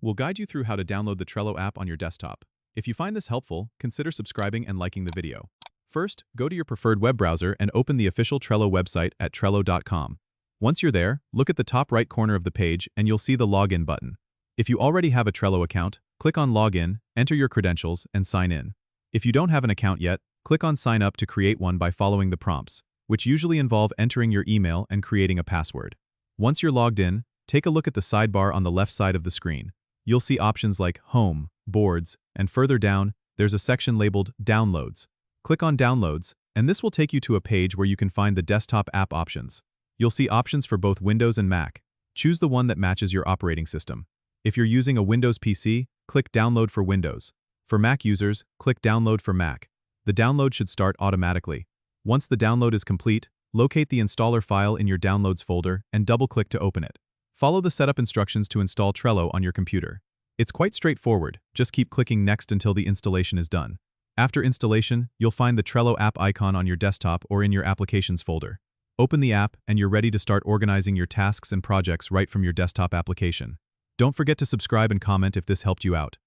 we'll guide you through how to download the Trello app on your desktop. If you find this helpful, consider subscribing and liking the video. First, go to your preferred web browser and open the official Trello website at trello.com. Once you're there, look at the top right corner of the page and you'll see the Login button. If you already have a Trello account, click on Login, enter your credentials, and sign in. If you don't have an account yet, click on Sign Up to create one by following the prompts, which usually involve entering your email and creating a password. Once you're logged in, take a look at the sidebar on the left side of the screen. You'll see options like Home, Boards, and further down, there's a section labeled Downloads. Click on Downloads, and this will take you to a page where you can find the desktop app options. You'll see options for both Windows and Mac. Choose the one that matches your operating system. If you're using a Windows PC, click Download for Windows. For Mac users, click Download for Mac. The download should start automatically. Once the download is complete, locate the installer file in your Downloads folder and double-click to open it. Follow the setup instructions to install Trello on your computer. It's quite straightforward, just keep clicking Next until the installation is done. After installation, you'll find the Trello app icon on your desktop or in your Applications folder. Open the app and you're ready to start organizing your tasks and projects right from your desktop application. Don't forget to subscribe and comment if this helped you out.